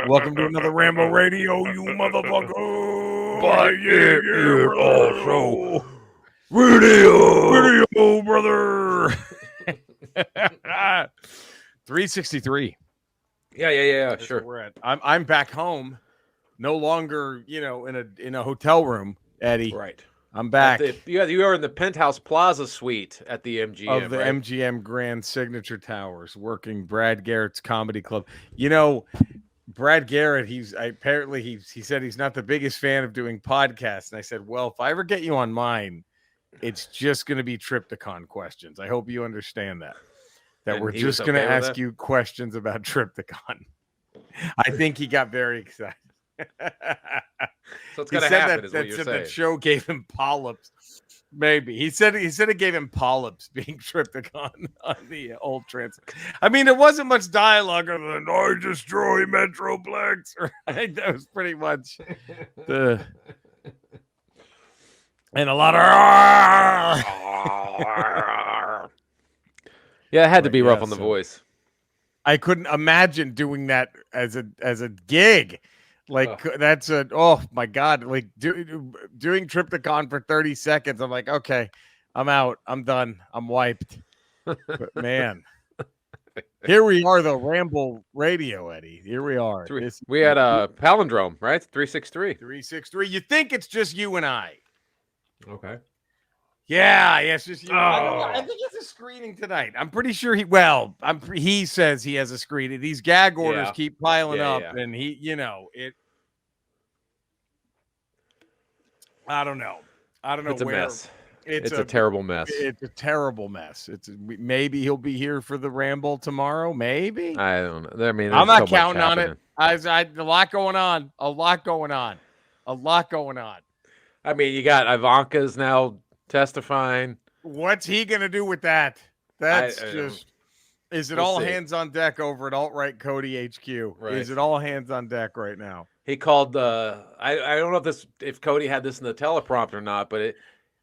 Welcome to another Ramble Radio, you motherfucker. But yeah, also radio, brother. 363. Yeah. That's Sure. where we're at. I'm back home, no longer, in a hotel room, Eddie. Right. I'm back. You are in the Penthouse Plaza suite at the MGM. Of the right? MGM Grand Signature Towers, working Brad Garrett's comedy club. Brad Garrett, he said he's not the biggest fan of doing podcasts. And I said, well, if I ever get you on mine, it's just going to be Triptychon questions. I hope you understand that And we're he just was going to okay with ask that? you questions about Triptychon. I think he got very excited. So it's He gonna said happen. Is what you're that saying. show gave him polyps. Maybe he said it gave him polyps being Triptychon on the old trans. I mean, there wasn't much dialogue other than "I destroy Metroplex." Right? That was pretty much the and a lot of. Yeah, it had to But be rough yeah, on the so- voice. I couldn't imagine doing that as a gig. Like that's oh my god! Like doing Triptychon for 30 seconds. I'm like, okay, I'm out. I'm done. I'm wiped. But man, here we are, the Ramble Radio, Eddie. Here we are. We had a palindrome, right? 363. 363. You think it's just you and I? Okay. Yeah, it's just you. I don't know. I Oh. think it's a screening tonight. I'm pretty sure he says he has a screening. These gag orders Yeah. keep piling up, Yeah. and it. I don't know. It's a where. mess. It's a terrible mess. It's a terrible mess. Maybe he'll be here for the Ramble tomorrow. Maybe. I don't know. I mean, I'm there's not so much counting on it. happening. A lot going on. A lot going on. I mean, you got Ivanka's now testifying. What's he gonna do with that? That's I just. Is it we'll all see. hands on deck over at Alt-Right Cody HQ? Right. Is it all hands on deck right now? He called I don't know if Cody had this in the teleprompter or not, but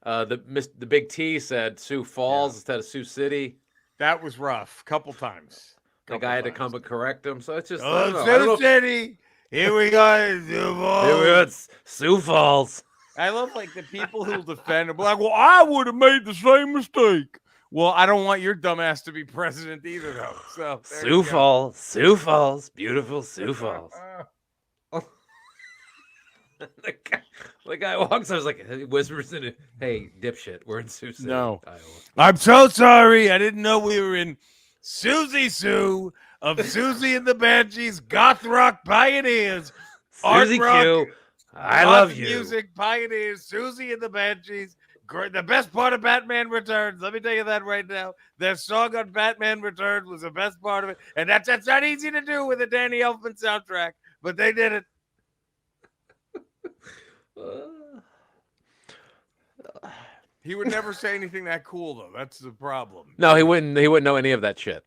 the Big T said Sioux Falls instead of Sioux City. That was rough. Couple times. The guy had to come and correct him. So it's just I Oh, don't know. I don't know Sioux City. Here we go. Sioux Falls. it's Sioux Falls. I love like the people who defend him. Like, well, I would have made the same mistake. Well, I don't want your dumbass to be president either, though. So Sioux Falls, beautiful Sioux Falls. The guy walks. I was like, he whispers in it, "Hey, dipshit, we're in Sioux City, No. Iowa." I'm so sorry. I didn't know we were in Susie Sue of Susie and the Banshees, goth rock pioneers, art Susie rock, Q, I goth love you. music pioneers, Susie and the Banshees. Great. The best part of Batman Returns, let me tell you that right now. Their song on Batman Returns was the best part of it, and that's not easy to do with a Danny Elfman soundtrack, but they did it. He would never say anything that cool, though. That's the problem. No, he wouldn't know any of that shit.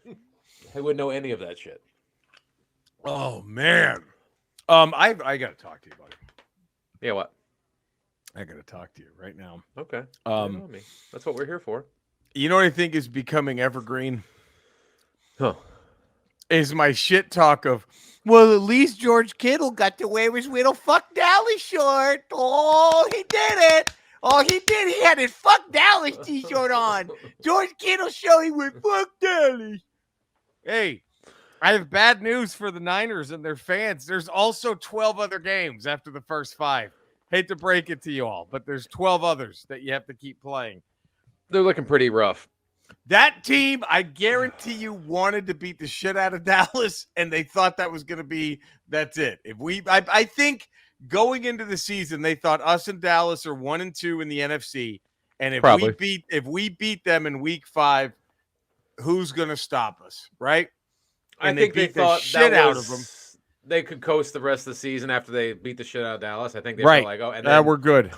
He wouldn't know any of that shit. Oh man. I gotta talk to you, buddy. Yeah, what? I gotta talk to you right now. Okay. Um, That's what we're here for. You know what I think is becoming evergreen? Huh. Is my shit talk of, well, at least George Kittle got to wear his little fuck Dallas shirt. Oh, he did it. Oh, he did. He had his fuck Dallas t-shirt on. George Kittle show he went fuck Dallas. Hey, I have bad news for the Niners and their fans. There's also 12 other games after the first 5. Hate to break it to you all, but there's 12 others that you have to keep playing. They're looking pretty rough. That team, I guarantee you, wanted to beat the shit out of Dallas, and they thought that was going to be, that's it. I think going into the season, they thought us and Dallas are 1-2 in the NFC, and if we beat them in Week 5, who's going to stop us, right? And I think they beat the thought shit that out of them. they could coast the rest of the season after they beat the shit out of Dallas. I think they Right. were like, oh, and then We're good.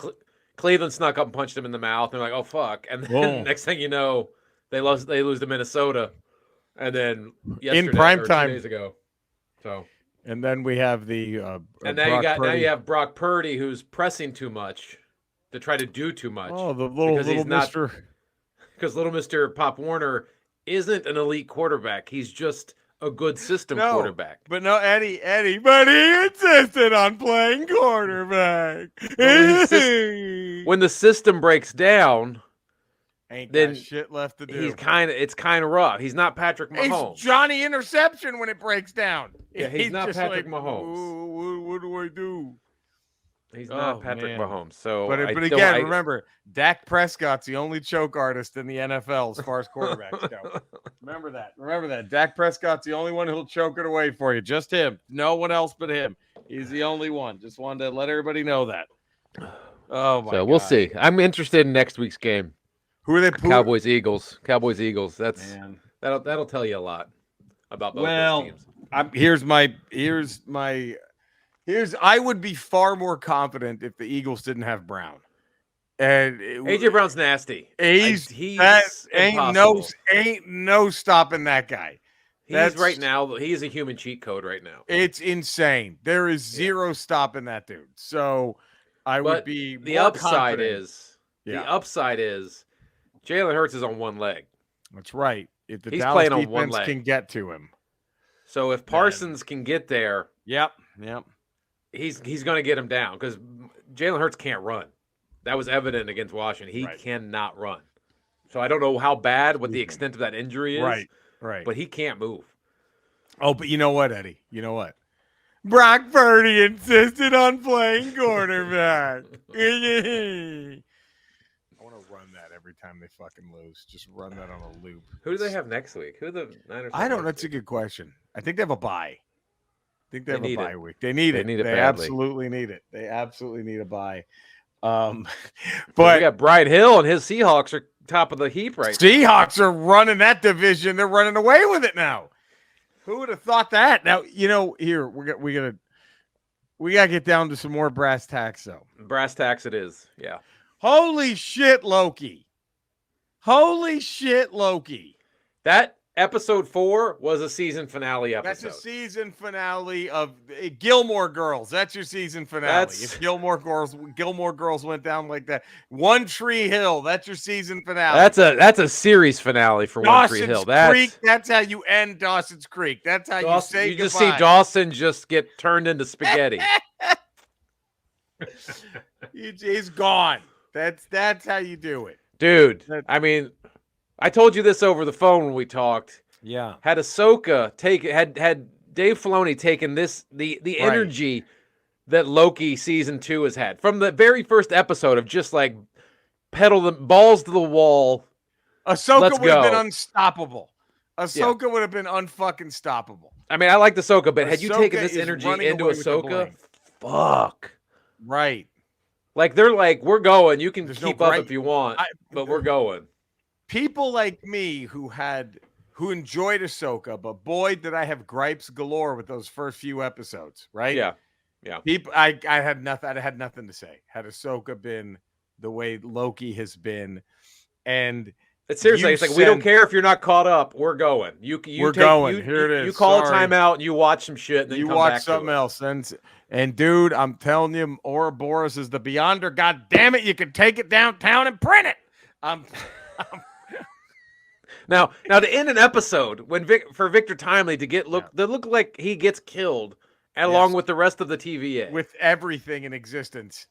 Cleveland snuck up and punched them in the mouth. They're like, oh fuck! And then Boom. next thing you know, they lose to Minnesota, and then yesterday, prime or 2 time. days ago. So And then we have the and now you have Brock Purdy who's pressing too much to try to do too much. Oh, the little because he's not- Mr. Because little Mr. Pop Warner isn't an elite quarterback. He's just a good system quarterback. But no, Eddie, but he insisted on playing quarterback. When the system breaks down, Ain't then got shit left to do. It's kind of rough. He's not Patrick Mahomes. He's Johnny Interception when it breaks down. Yeah, he's not just Patrick like, Mahomes. What do I do? He's not Patrick man. Mahomes. So, but again, remember, Dak Prescott's the only choke artist in the NFL as far as quarterbacks go. Remember that. Dak Prescott's the only one who'll choke it away for you. Just him. No one else but him. He's the only one. Just wanted to let everybody know that. Oh my God. We'll see. I'm interested in next week's game. Who are they? Cowboys Eagles. That'll tell you a lot about both those teams. I would be far more confident if the Eagles didn't have Brown. And AJ Brown's nasty. He's impossible. ain't no stopping that guy. He's a human cheat code right now. It's insane. There is zero stopping that dude. So the upside is Jalen Hurts is on one leg. That's right. If the He's Dallas playing defense on one leg. can get to him. So if Parsons can get there, yep. He's going to get him down because Jalen Hurts can't run. That was evident against Washington. He cannot run. So I don't know how bad, what the extent of that injury is. Right. But he can't move. Oh, but you know what, Eddie? You know what? Brock Purdy insisted on playing quarterback. I want to run that every time they fucking lose. Just run that on a loop. Who do they have next week? Who are the Niners? I don't know. That's a good question. I think they have a bye. I think they have a bye week. They need it. They absolutely need it. They absolutely need a bye. But we got Brian Hill and his Seahawks are top of the heap right now. Seahawks are running that division. They're running away with it now. Who would have thought that? Now, here we gotta get down to some more brass tacks though. Brass tacks it is. Yeah. Holy shit, Loki. That episode 4 was a season finale episode. That's a season finale of Gilmore Girls. That's your season finale. If Gilmore Girls went down like that. One Tree Hill. That's your season finale. That's a series finale for One Tree Hill. That's how you end Dawson's Creek. That's how you say goodbye. You just see Dawson just get turned into spaghetti. He's gone. That's how you do it. Dude, I mean, I told you this over the phone when we talked. Yeah. Had Ahsoka had Dave Filoni taken the energy that Loki season 2 has had from the very first episode of just like pedal the balls to the wall. Ahsoka would have been unstoppable. Ahsoka would have been unfucking stoppable. I mean, I like Ahsoka, but had you taken this energy into Ahsoka, fuck. Right. Like they're like, we're going. You can keep up if you want, but we're going. People like me who enjoyed Ahsoka, but boy, did I have gripes galore with those first few episodes, right? Yeah. People, I had nothing to say. Had Ahsoka been the way Loki has been, and it's seriously, it's like we don't care if you're not caught up. We're going. We're going. Here it is. You call a timeout and you watch some shit, and then you watch something else. And dude, I'm telling you, Ouroboros is the Beyonder. God damn it, you can take it downtown and print it. Now to end an episode for Victor Timely to look like he gets killed along with the rest of the TVA, with everything in existence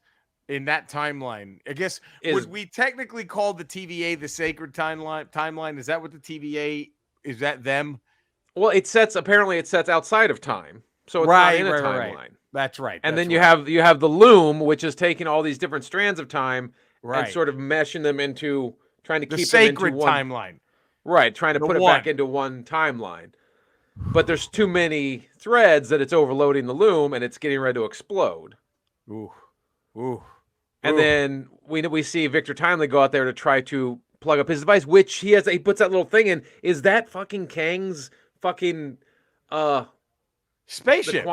in that timeline. I guess would we technically call the TVA the sacred timeline? Is that what the TVA is? That them? Well, apparently it sets outside of time, so it's not in a timeline. Right. That's right. And then you have the loom, which is taking all these different strands of time and sort of meshing them into trying to keep sacred them into one timeline. Right, trying to put it back into one timeline. But there's too many threads that it's overloading the loom and it's getting ready to explode. Ooh. And then we see Victor Timely go out there to try to plug up his device, which he puts that little thing in. Is that fucking Kang's fucking spaceship?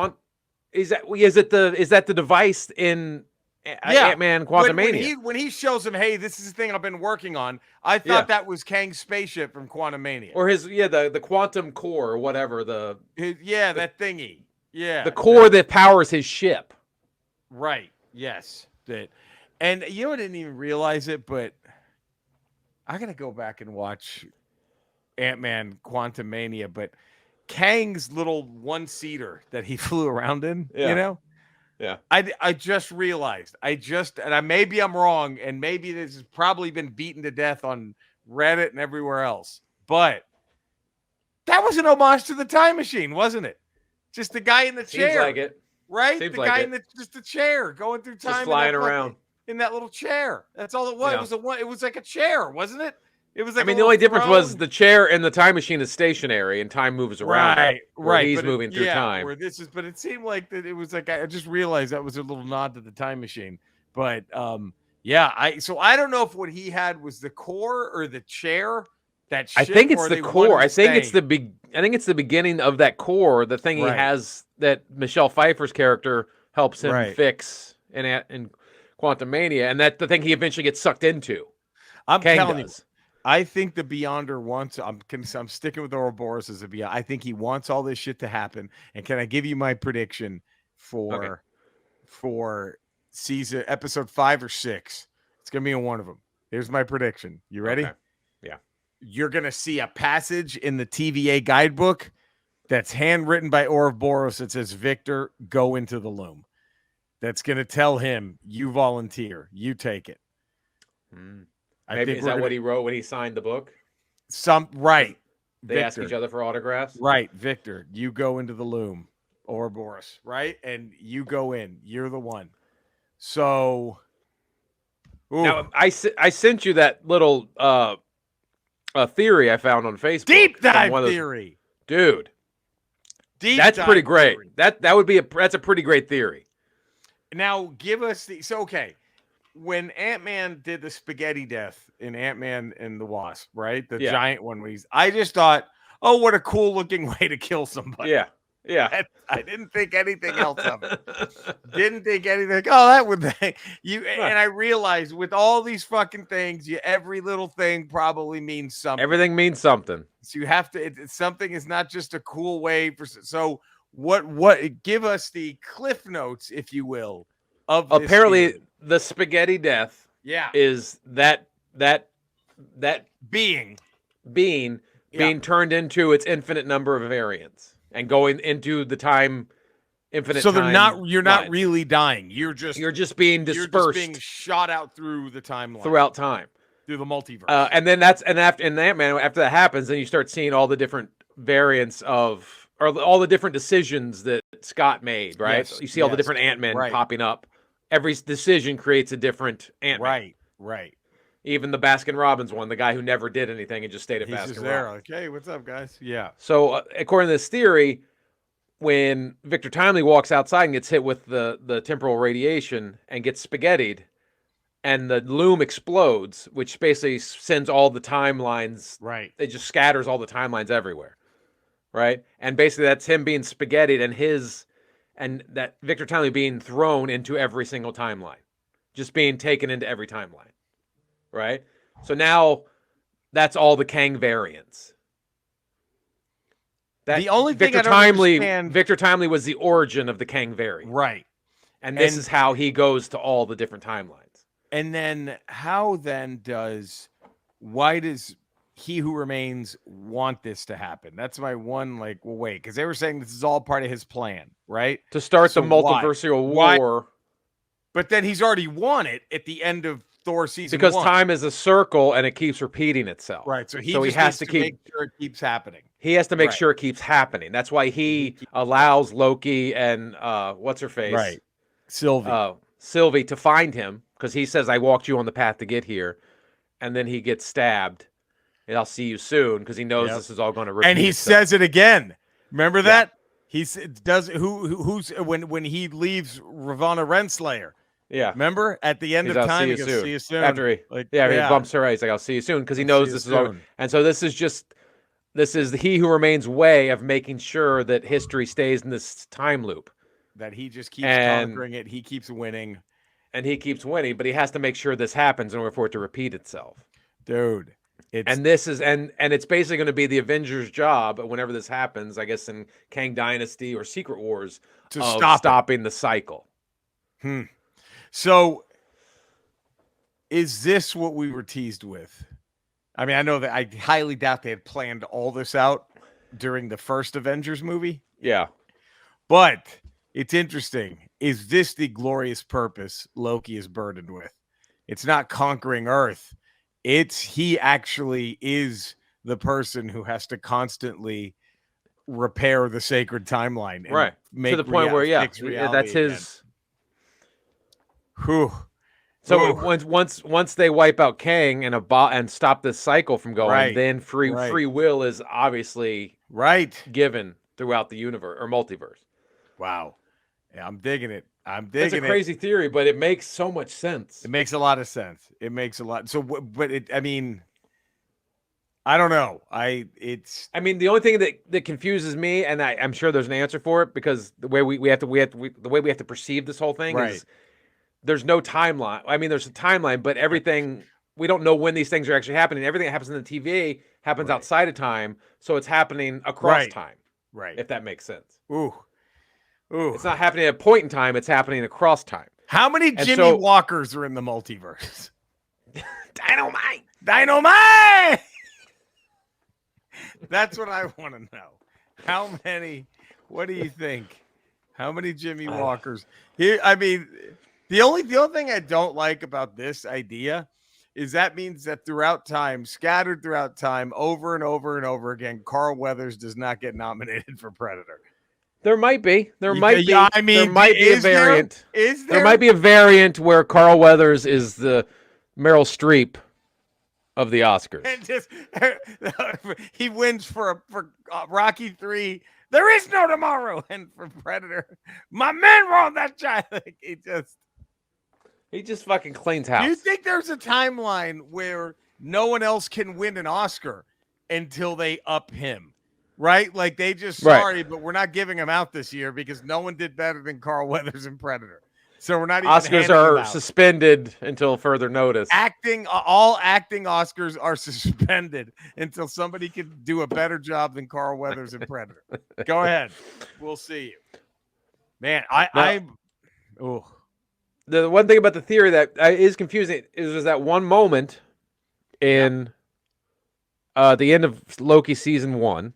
Is that the device in Ant-Man Quantumania? When he shows him, hey, this is the thing I've been working on, I thought that was Kang's spaceship from Quantumania. Or the quantum core or whatever. That thingy. Yeah. The core that powers his ship. Right. Yes. And I didn't even realize it, but I gotta go back and watch Ant-Man Quantumania, but Kang's little one-seater that he flew around in, Yeah. Yeah. I just realized, maybe I'm wrong, and maybe this has probably been beaten to death on Reddit and everywhere else, but that was an homage to the Time Machine, wasn't it? Just the guy in the Seems chair, like it. right? Seems the like guy it. in just the chair going through time, Just flying around in that little chair. That's all it was. Yeah. It was like a chair, wasn't it? It was like I mean, the only difference was the chair in the Time Machine is stationary and time moves around it, where he's moving through time. But it seemed like that it was like, I just realized that was a little nod to the Time Machine. But yeah, I don't know if what he had was the core or the chair. That ship, I think it's the core. I think it's the beginning of that core, the thing he has that Michelle Pfeiffer's character helps him fix in Quantumania, and that the thing he eventually gets sucked into. I'm telling you, I think the Beyonder wants. I'm sticking with Ouroboros as a Beyond. I think he wants all this shit to happen. And can I give you my prediction for season episode 5 or 6? It's gonna be in one of them. Here's my prediction. You ready? Okay. Yeah. You're gonna see a passage in the TVA guidebook that's handwritten by Ouroboros that says, "Victor, go into the loom." That's gonna tell him, "You volunteer. You take it." Maybe is that what he wrote when he signed the book? Right. They ask each other for autographs. Right, Victor, you go into the loom, Ouroboros, right, and you go in. You're the one. So now I sent you that little theory I found on Facebook. Deep dive theory, dude. That's pretty great. Theory. That's a pretty great theory. Now give us okay. When Ant-Man did the spaghetti death in Ant-Man and the Wasp, right? The giant one. I just thought, oh, what a cool looking way to kill somebody. Yeah. Yeah. I didn't think anything else of it. Didn't think anything. Oh, that would and I realized with all these fucking things, every little thing probably means something. Everything means something. So you have to. Something is not just a cool way for. So what? Give us the cliff notes, if you will, of this apparently theory. The spaghetti death. Yeah. Is that being being turned into its infinite number of variants and going into the time infinite. So you're not really dying. You're just being dispersed. You're just being shot out through the timeline. Throughout time. Through the multiverse. And then after Ant-Man, after that happens, then you start seeing all the different variants or all the different decisions that Scott made, right? Yes, you see all the different Ant-Men popping up. Every decision creates a different Ant-Man. Right. Even the Baskin-Robbins one, the guy who never did anything and just stayed at Baskin-Robbins. He's just there, like, hey, what's up, guys? Yeah. So according to this theory, when Victor Timely walks outside and gets hit with the temporal radiation and gets spaghettied, and the loom explodes, which basically sends all the timelines. Right. It just scatters all the timelines everywhere. Right. And basically that's him being spaghettied and that Victor Timely being thrown into every single timeline. Just being taken into every timeline. Right. So now that's all the Kang variants. The only thing Victor Timely was the origin of the Kang variant. Right. And this is how he goes to all the different timelines. And then why does He Who Remains want this to happen? That's my one, wait, because they were saying this is all part of his plan, right? To start the multiversal war. But then he's already won it at the end of Thor season 1. Because time is a circle and it keeps repeating itself. Right. So he has to make sure it keeps happening. He has to make sure it keeps happening. That's why he allows Loki and what's her face? Right. Sylvie to find him. Because he says, I walked you on the path to get here. And then he gets stabbed. And I'll see you soon. Because he knows this is all going to repeat And he itself. says it again. Remember that? He does. Who's when he leaves Ravonna Renslayer. Yeah. Remember? At the end of time, he goes, see you soon. After he bumps her right. He's like, I'll see you soon. Because he knows this is all. And so this is the He Who Remains way of making sure that history stays in this time loop. That he just keeps conquering it. He keeps winning. And he keeps winning, but he has to make sure this happens in order for it to repeat itself. Dude. And it's basically going to be the Avengers' job whenever this happens, I guess in Kang Dynasty or Secret Wars, to stopping the cycle. So is this what we were teased with? I mean, I know that I highly doubt they had planned all this out during the first Avengers movie. Yeah. But it's interesting. Is this the glorious purpose Loki is burdened with? It's not conquering Earth. It's he actually is the person who has to constantly repair the sacred timeline and Right. make To the point where, fix reality that's again. his. Whew. So Whew. once they wipe out Kang and stop this cycle from going, Right. then free will is obviously Right. given throughout the universe or multiverse. Wow. Yeah, I'm digging it. I'm digging it. That's a crazy theory, but it makes so much sense. It makes a lot of sense. It makes a lot. So, but it, I mean, I don't know. I mean, the only thing that confuses me, and I'm sure there's an answer for it, because the way we have to perceive this whole thing is there's no timeline. I mean, there's a timeline, but everything we don't know when these things are actually happening. Everything that happens in the TV happens outside of time, so it's happening across time. Right. If that makes sense. Ooh. It's not happening at a point in time, it's happening across time. How many Jimmy Walkers are in the multiverse? Dynamite! That's what I want to know. How many? What do you think? How many Jimmy Walkers? Here, I mean, the only thing I don't like about this idea is that means that throughout time, scattered throughout time, over and over and over again, Carl Weathers does not get nominated for Predator. There might be. I mean, there might be a variant. Is there might be a variant where Carl Weathers is the Meryl Streep of the Oscars. And just he wins for Rocky 3. There is no tomorrow, and for Predator, my men were on that child. He just fucking cleans house. Do you think there's a timeline where no one else can win an Oscar until they up him? Right? Like they just sorry, but we're not giving him out this year because no one did better than Carl Weathers in Predator. So we're not even Oscars are suspended until further notice. All acting Oscars are suspended until somebody can do a better job than Carl Weathers in Predator. Go ahead. We'll see you. Man, the one thing about the theory that is confusing is that one moment in the end of Loki season 1.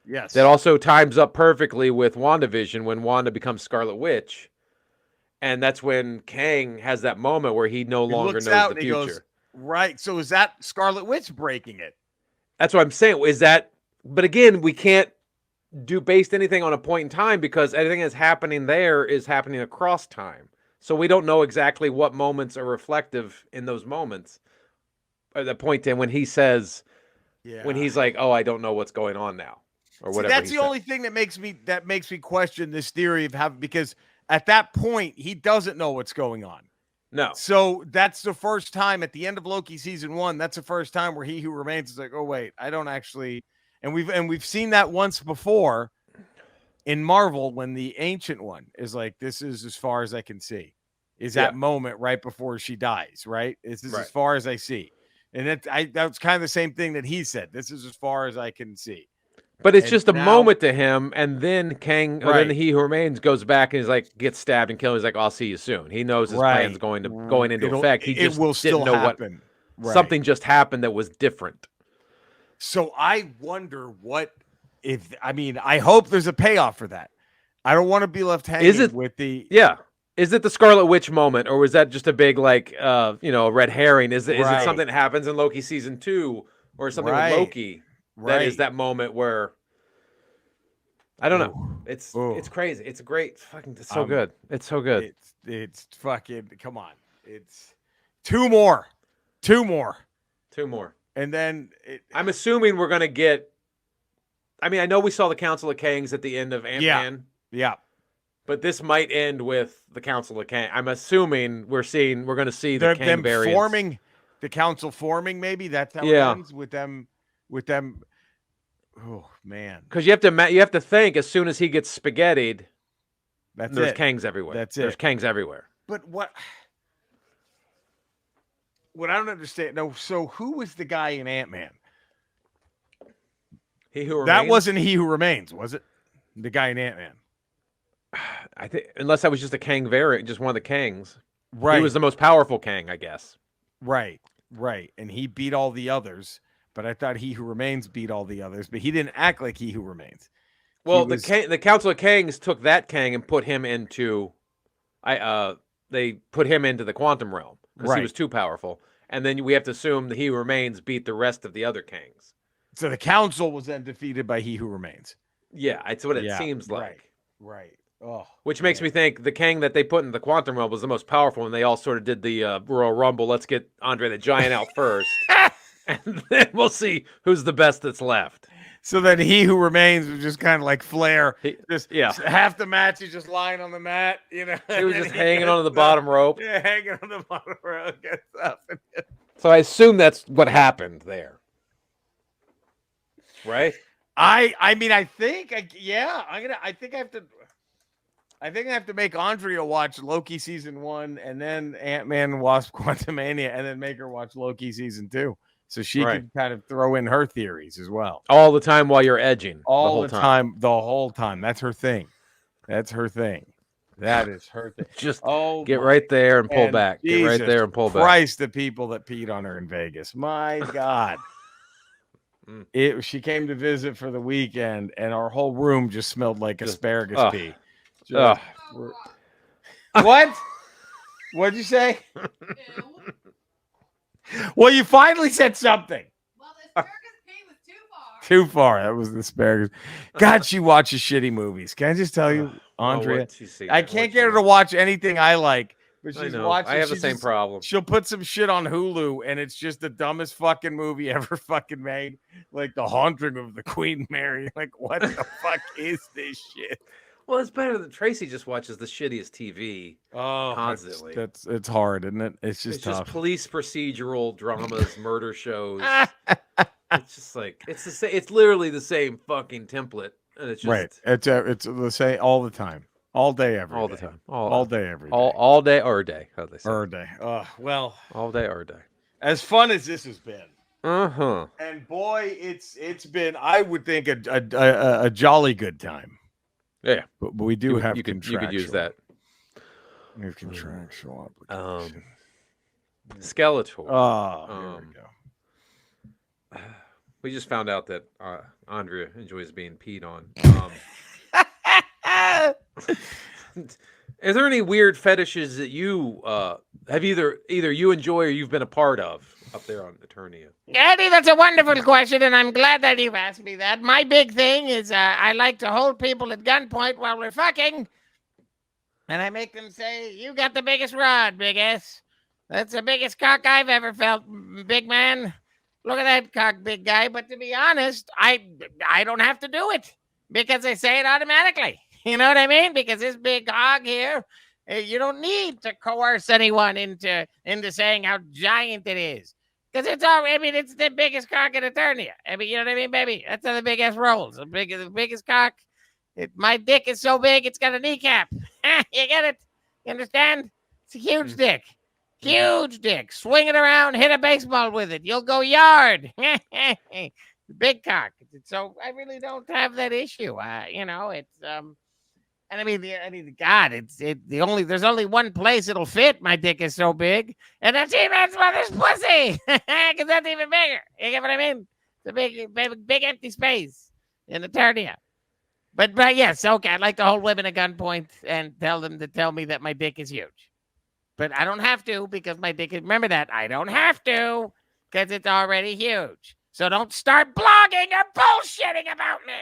Yes. That also times up perfectly with WandaVision when Wanda becomes Scarlet Witch. And that's when Kang has that moment where he no longer knows the future. He goes, right. So is that Scarlet Witch breaking it? That's what I'm saying. But again, we can't base anything on a point in time because anything that's happening there is happening across time. So we don't know exactly what moments are reflective in those moments. Or the point in when he says, when he's like, oh, I don't know what's going on now. Or whatever. That's the only thing that makes me question this theory of because at that point he doesn't know what's going on. No. So that's the first time at the end of Loki season 1. That's the first time where He Who Remains is like, oh wait, I don't actually. And we've seen that once before in Marvel when the Ancient One is like, this is as far as I can see. Is that moment right before she dies? Right. This is as far as I see. And that's kind of the same thing that he said. This is as far as I can see. But it's just a moment to him, and then then He Who Remains goes back and is like gets stabbed and killed. He's like, "I'll see you soon." He knows his plan's going into effect. He just didn't know happen. Something just happened that was different. So I wonder I hope there's a payoff for that. I don't want to be left hanging with the Is it the Scarlet Witch moment, or was that just a big red herring? Is it something that happens in Loki season 2 or something with Loki? That is that moment where I don't know. It's crazy. It's great. It's so good. It's so good. It's fucking come on. It's two more. And then I'm assuming we're gonna get. I mean, I know we saw the Council of Kangs at the end of Ant-Man. Yeah. But this might end with the Council of Kang. I'm assuming we're going to see the Kang variants. Forming the council forming. Maybe that's how it ends with them. Oh man! Because you have to think as soon as he gets spaghettied, there's Kangs everywhere. That's it. There's Kangs everywhere. But what I don't understand. No, so who was the guy in Ant-Man? He Who Remains? That wasn't He Who Remains, was it? The guy in Ant-Man. I think unless that was just a Kang variant, just one of the Kangs. Right. He was the most powerful Kang, I guess. Right. And he beat all the others. but I thought He Who Remains beat all the others. But he didn't act like He Who Remains. Well, the Council of Kangs took that Kang and put him into, they put him into the quantum realm because he was too powerful. And then we have to assume that He Who Remains beat the rest of the other Kangs. So the council was then defeated by He Who Remains. Yeah, that's what it seems like. Right. Oh, which makes me think the Kang that they put in the quantum realm was the most powerful, and they all sort of did the Royal Rumble. Let's get Andre the Giant out first, and then we'll see who's the best that's left. So then He Who Remains was just kind of like Flair. Half the match he's just lying on the mat, you know. He was just hanging onto the bottom rope. Yeah, hanging on the bottom rope. Gets up. So I assume that's what happened there, right? I mean, I think I have to make Andrea watch Loki season 1 and then Ant-Man and Wasp Quantumania and then make her watch Loki season 2. So she can kind of throw in her theories as well. All the time while you're edging. All the time. The whole time. That's her thing. That is her thing. Just get right there and pull back. Get right there and pull back. Christ, the people that peed on her in Vegas. My God. She came to visit for the weekend, and our whole room just smelled like asparagus pee. What? What'd you say? Well, you finally said something. Well, the asparagus pee was too far. Too far. That was the asparagus. God, she watches shitty movies. Can I just tell you, Andrea? I can't get her to watch anything I like. But she's watching. I have the same problem. She'll put some shit on Hulu, and it's just the dumbest fucking movie ever fucking made. Like The Haunting of the Queen Mary. Like, what the fuck is this shit? Well, it's better than Tracy just watches the shittiest TV constantly. It's hard, isn't it? It's just tough. Just police procedural dramas, murder shows. It's just like it's the same. It's literally the same fucking template, and it's just It's the same all the time. All day, every day. All the time. All day, every day. All day or a day, how they say. Or a day. Well. All day or a day. As fun as this has been. Uh-huh. And boy, it's been, I would think, a jolly good time. Yeah. But we do have contractual. You could use that. We have contractual obligation. Skeletor. Oh, here we go. We just found out that Andrea enjoys being peed on. Is there any weird fetishes that you have either you enjoy or you've been a part of up there on Eternia? Eddie, that's a wonderful question, and I'm glad that you've asked me that. My big thing is I like to hold people at gunpoint while we're fucking, and I make them say, "You got the biggest rod, big ass. That's the biggest cock I've ever felt, big man. Look at that cock, big guy." But to be honest, I don't have to do it because I say it automatically. You know what I mean? Because this big hog here, you don't need to coerce anyone into saying how giant it is. Because it's it's the biggest cock in Eternia. I mean, you know what I mean, baby? That's how the big ass rolls. The biggest cock. My dick is so big, it's got a kneecap. You get it? You understand? It's a huge dick. Huge dick. Swing it around, hit a baseball with it. You'll go yard. Big cock. So I really don't have that issue. It's and God, there's only one place it'll fit. My dick is so big, and that's He-Man's mother's pussy, because that's even bigger. You get what I mean? It's a big empty space in Eternia. But yes, okay. I'd like to hold women at gunpoint and tell them to tell me that my dick is huge. But I don't have to because my dick is. Remember that I don't have to because it's already huge. So don't start blogging or bullshitting about me.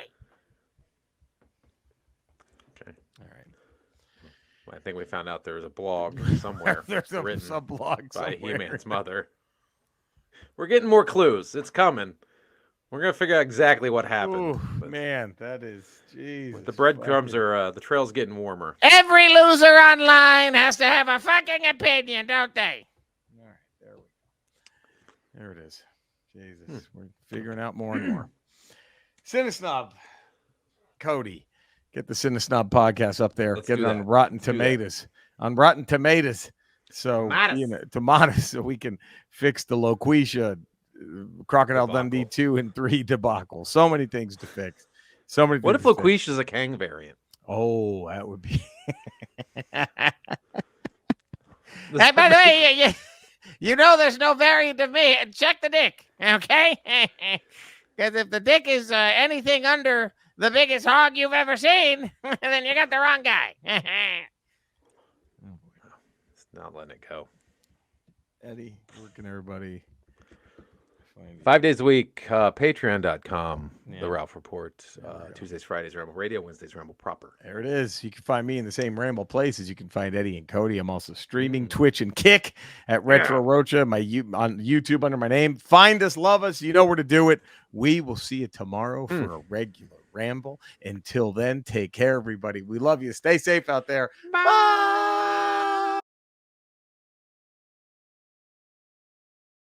I think we found out there was a blog somewhere. There's some blog by somewhere. He-Man's mother. We're getting more clues. It's coming. We're gonna figure out exactly what happened. Ooh, man, that is Jesus. The breadcrumbs are the trail's getting warmer. Every loser online has to have a fucking opinion, don't they? All right, there we go. There it is. Jesus, we're figuring out more and more. Cinesnob, Cody. Get the Cinesnob podcast up there. Get it on Rotten Tomatoes. On Rotten Tomatoes. So, tomatoes, so we can fix the Loquisha, Crocodile Dundee 2 and 3 debacle. So many things to fix. So many. What if Loquisha is a Kang variant? Oh, that would be. By the way, You know there's no variant of me. Check the dick, okay? Because if the dick is anything under the biggest hog you've ever seen, then you got the wrong guy. It's not letting it go. Eddie, where can everybody find you? 5 days a week, patreon.com, Yeah. The Ralph Report. Tuesdays, Fridays, Ramble Radio. Wednesdays, Ramble Proper. There it is. You can find me in the same Ramble places. You can find Eddie and Cody. I'm also streaming Twitch and Kick at Retro Rocha, on YouTube under my name. Find us, love us. You know where to do it. We will see you tomorrow for a regular Ramble. Until then, take care, everybody. We love you. Stay safe out there. Bye.